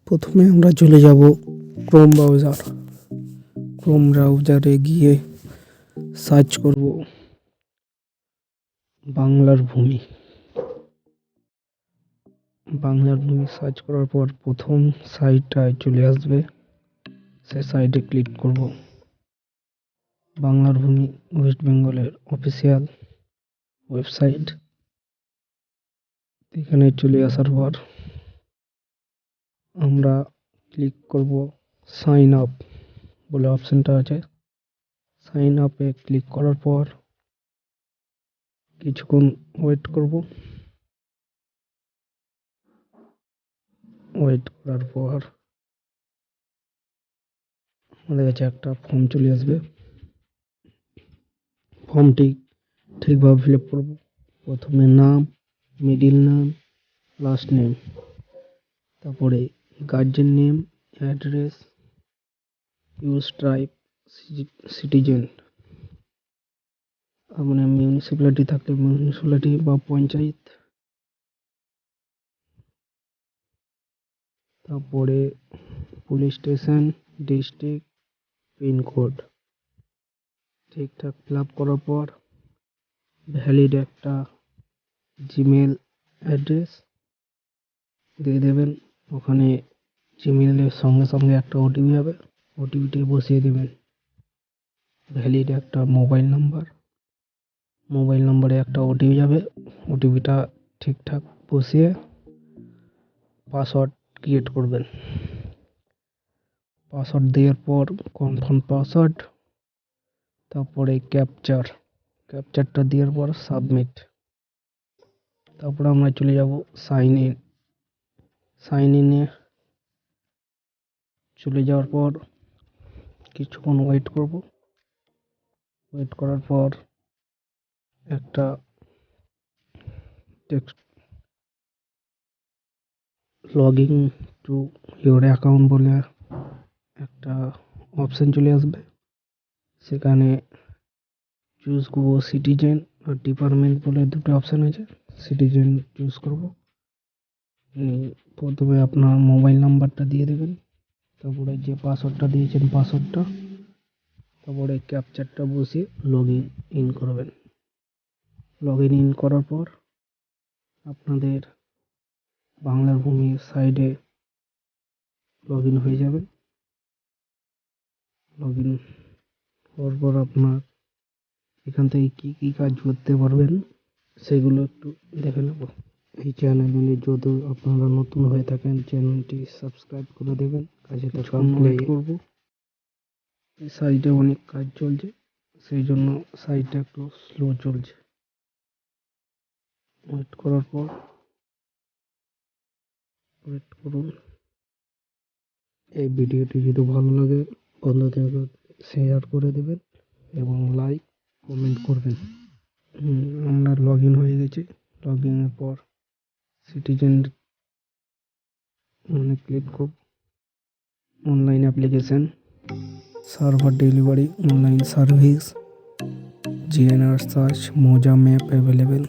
প্রথমে আমরা চলে যাব ক্রোম ব্রাউজারে গিয়ে সার্চ করব বাংলার ভূমি। সার্চ করার পর প্রথম সাইটটায় চলে আসবে, সে সাইটে ক্লিক করব। বাংলার ভূমি ওয়েস্ট বেঙ্গলের অফিসিয়াল ওয়েবসাইট। এখানে চলে আসার পর আমরা ক্লিক করব সাইন আপ বলে অপশনটা আছে। সাইন আপে ক্লিক করার পর কিছুক্ষণ ওয়েট করব। ওয়েট করার পর আমাদের কাছে একটা ফর্ম চলে আসবে। ফর্মটি ঠিকভাবে ফিল আপ করব। প্রথমে নাম, মিডিল নাম, লাস্ট নেম, তারপরে guardian name, address, use tribe, citizen, মানে মিউনিসিপ্যালিটি থাকলে মিউনিসিপ্যালিটি বা পঞ্চায়েত, তারপরে পুলিশ স্টেশন, ডিস্ট্রিক্ট, পিনকোড ঠিকঠাক ফিল আপ করার পর ভ্যালিড একটা জিমেল অ্যাড্রেস দিয়ে দেবেন। ওখানে জিমেলের সঙ্গে সঙ্গে একটা ওটিপি যাবে, ওটিপিটি বসিয়ে দেবেন। ভ্যালিড একটা মোবাইল নাম্বারে একটা ওটিপি যাবে, ওটিপিটা ঠিকঠাক বসিয়ে পাসওয়ার্ড ক্রিয়েট করবেন। পাসওয়ার্ড দেওয়ার পর কনফার্ম পাসওয়ার্ড, তারপরে ক্যাপচারটা দেওয়ার পর সাবমিট। তারপরে আমরা চলে যাব সাইন ইনে চলে যাওয়ার পর কিছুক্ষণ ওয়েট করব। ওয়েট করার পর একটা text login to your account বলে একটা অপশন চলে আসবে। সেখানে চুজ করব সিটিজেন আর ডিপার্টমেন্ট বলে দুটো অপশন আছে। সিটিজেন চুজ করব। প্রথমে আপনার মোবাইল নাম্বারটা দিয়ে দেবেন, তারপরে যে পাসওয়ার্ডটা দিয়েছেন পাসওয়ার্ডটা, তারপরে ক্যাপচারটা বসিয়ে ইন করবেন। ইন করার পর আপনাদের বাংলার ভূমির সাইডে ইন হয়ে যাবে। ইন হওয়ার পর আপনার এখান থেকে কি কাজ করতে পারবেন সেগুলো একটু দেখে নেব। এই চ্যানেলে যদি আপনারা নতুন হয়ে থাকেন চ্যানেলটি সাবস্ক্রাইব করে দেবেন। কাজে ওয়েট করব। এই সাইটে অনেক কাজ চলছে, সেই জন্য সাইটটা একটু স্লো চলছে। ওয়েট করার পর ওয়েট করুন। এই ভিডিওটি যদি ভালো লাগে বন্ধুদের শেয়ার করে দেবেন এবং লাইক কমেন্ট করবেন। আমরা ইন হয়ে গেছে। ইনের পর সিটিজেন ক্লিক করব। Online application, server delivery, online service, GNR search, মোজা ম্যাপ অ্যাভেলেবেল।